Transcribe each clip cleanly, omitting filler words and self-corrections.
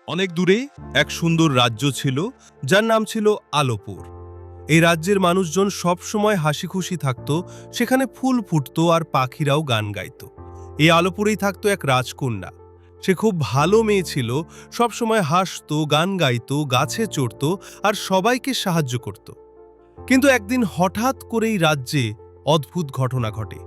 অনেক দূরে এক সুন্দর রাজ্য ছিল, যার নাম ছিল আলোপুর। এই রাজ্যের মানুষজন সব সময় হাসি খুশি থাকতো। সেখানে ফুল ফুটতো আর পাখিরাও গান গাইতো। এই আলোপুরেই থাকতো এক রাজকন্যা। সে খুব ভালো মেয়ে ছিল, সব সময় হাসতো, গান গাইতো, গাছে চড়তো আর সবাইকে সাহায্য করত। কিন্তু একদিন হঠাৎ করেই রাজ্যে অদ্ভুত ঘটনা ঘটে।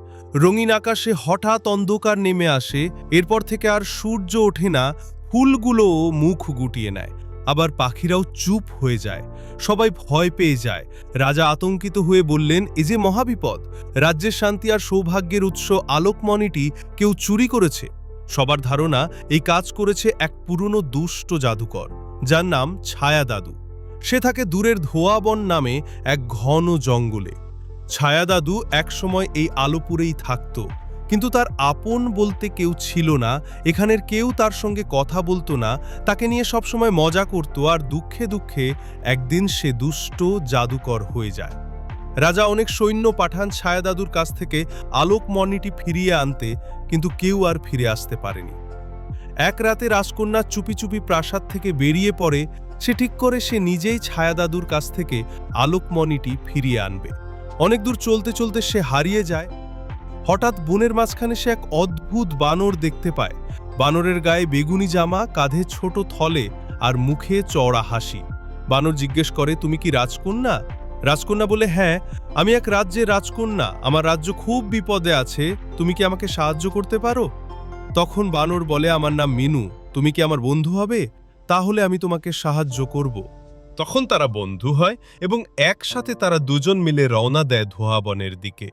রঙিন আকাশে হঠাৎ অন্ধকার নেমে আসে। এরপর থেকে আর সূর্য ওঠে না। ফুলগুলোও মুখ গুটিয়ে নেয়, আবার পাখিরাও চুপ হয়ে যায়। সবাই ভয় পেয়ে যায়। রাজা আতঙ্কিত হয়ে বললেন, এ যে মহাবিপদ! রাজ্যের শান্তি আর সৌভাগ্যের উৎস আলোকমণিটি কেউ চুরি করেছে। সবার ধারণা এই কাজ করেছে এক পুরনো দুষ্ট জাদুকর, যার নাম ছায়া দাদু। সে থাকে দূরের ধোঁয়াবন নামে এক ঘন জঙ্গলে। ছায়া দাদু একসময় এই আলোপুরেই থাকত, কিন্তু তার আপন বলতে কেউ ছিল না। এখানের কেউ তার সঙ্গে কথা বলতো না, তাকে নিয়ে সবসময় মজা করত। আর দুঃখে দুঃখে একদিন সে দুষ্ট জাদুকর হয়ে যায়। রাজা অনেক সৈন্য পাঠান ছায়া দাদুর কাছ থেকে আলোকমণিটি ফিরিয়ে আনতে, কিন্তু কেউ আর ফিরে আসতে পারেনি। এক রাতে রাজকন্যা চুপি চুপি প্রাসাদ থেকে বেরিয়ে পড়ে। সে ঠিক করে সে নিজেই ছায়া দাদুর কাছ থেকে আলোকমণিটি ফিরিয়ে আনবে। অনেক দূর চলতে চলতে সে হারিয়ে যায়। হঠাৎ বনের মাঝখানে সে এক অদ্ভুত বানর দেখতে পায়। বানরের গায়ে বেগুনি জামা, কাঁধে ছোট থলে আর মুখে চওড়া হাসি। বানর জিজ্ঞেস করে, তুমি কি রাজকন্যা? রাজকন্যা বলে, হ্যাঁ, আমি এক রাজ্যের রাজকন্যা। আমার রাজ্য খুব বিপদে আছে, তুমি কি আমাকে সাহায্য করতে পারো? তখন বানর বলে, আমার নাম মিনু, তুমি কি আমার বন্ধু হবে? তাহলে আমি তোমাকে সাহায্য করব। তখন তারা বন্ধু হয় এবং একসাথে তারা দুজন মিলে রওনা দেয় ধোঁয়াবনের দিকে।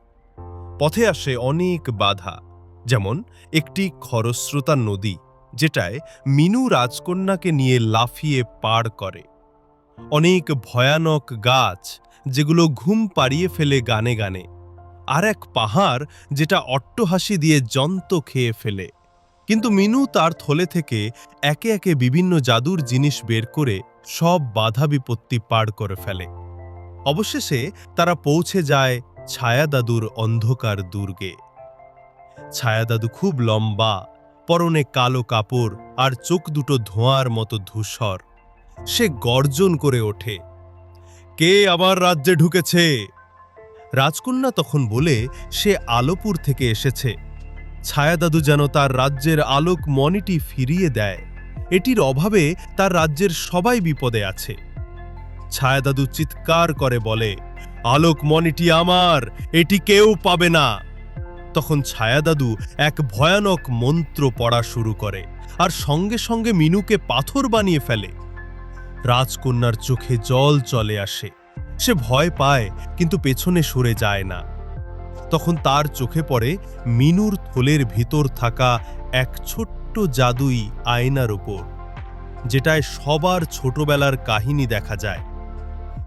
পথে আসে অনেক বাধা, যেমন একটি খরস্রোতা নদী, যেটায় মিনু রাজকন্যাকে নিয়ে লাফিয়ে পার করে। অনেক ভয়ানক গাছ, যেগুলো ঘুম পাড়িয়ে ফেলে গানে গানে। আর এক পাহাড়, যেটা অট্টহাসি দিয়ে জন্ত খেয়ে ফেলে। কিন্তু মিনু তার থলে থেকে একে একে বিভিন্ন জাদুর জিনিস বের করে সব বাধা বিপত্তি পার করে ফেলে। অবশেষে তারা পৌঁছে যায় ছায়া দাদুর অন্ধকার দুর্গে। ছায়া দাদু খুব লম্বা, পরনে কালো কাপড় আর চোখ দুটো ধোঁয়ার মতো ধূসর। সে গর্জন করে ওঠে, কে আমার রাজ্যে ঢুকেছে? রাজকন্যা তখন বলে সে আলোপুর থেকে এসেছে। ছায়া দাদু যেন তার রাজ্যের আলোকমণিটি ফিরিয়ে দেয়। এটির অভাবে তার রাজ্যের সবাই বিপদে আছে। ছায়া দাদু চিৎকার করে বলে, আলোকমণিটি আমার, এটি কেউ পাবে না। তখন ছায়া দাদু এক ভয়ানক মন্ত্র পড়া শুরু করে আর সঙ্গে সঙ্গে মিনুকে পাথর বানিয়ে ফেলে। রাজকন্যার চোখে জল চলে আসে। সে ভয় পায়, কিন্তু পেছনে সরে যায় না। তখন তার চোখে পড়ে মিনুর থলের ভিতর থাকা এক ছোট্ট জাদুই আয়নার উপর, যেটায় সবার ছোটবেলার কাহিনী দেখা যায়।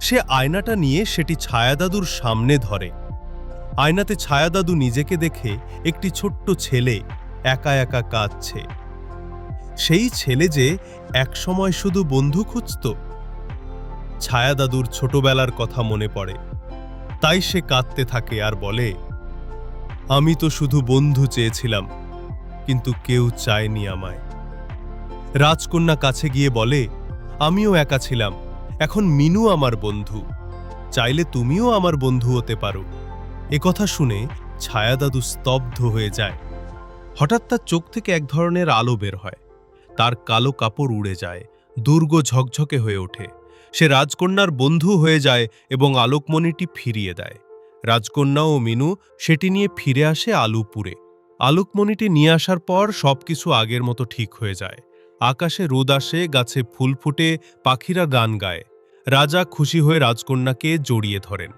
সে আয়নাটা নিয়ে সেটি ছায়া দাদুর সামনে ধরে। আয়নাতে ছায়া দাদু নিজেকে দেখে একটি ছোট্ট ছেলে একা একা কাঁদছে। সেই ছেলে যে একসময় শুধু বন্ধু খুঁজত। ছায়া দাদুর ছোটবেলার কথা মনে পড়ে, তাই সে কাঁদতে থাকে আর বলে, আমি তো শুধু বন্ধু চেয়েছিলাম, কিন্তু কেউ চায়নি আমায়। রাজকন্যা কাছে গিয়ে বলে, আমিও একা ছিলাম, এখন মিনু আমার বন্ধু, চাইলে তুমিও আমার বন্ধু হতে পারো। একথা শুনে ছায়া দাদু স্তব্ধ হয়ে যায়। হঠাৎ তার চোখ থেকে এক ধরনের আলো বের হয়। তার কালো কাপড় উড়ে যায়, দুর্গ ঝকঝকে হয়ে ওঠে। সে রাজকন্যার বন্ধু হয়ে যায় এবং আলোকমণিটি ফিরিয়ে দেয়। রাজকন্যা ও মিনু সেটি নিয়ে ফিরে আসে আলোপুরে। আলোকমণিটি নিয়ে আসার পর সবকিছু আগের মতো ঠিক হয়ে যায়। আকাশে রোদ আসে, গাছে ফুল ফুটে, পাখিরা গান গায়। রাজা খুশি হয়ে রাজকন্যাকে জড়িয়ে ধরেন,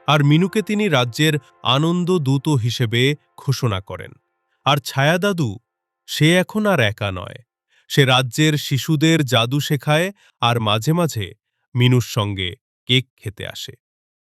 আর মিনুকে তিনি রাজ্যের আনন্দ দূত হিসেবে ঘোষণা করেন। আর ছায়া দাদু, সে এখন আর একা নয়। সে রাজ্যের শিশুদের জাদু শেখায় আর মাঝে মাঝে মিনুর সঙ্গে কেক খেতে আসে।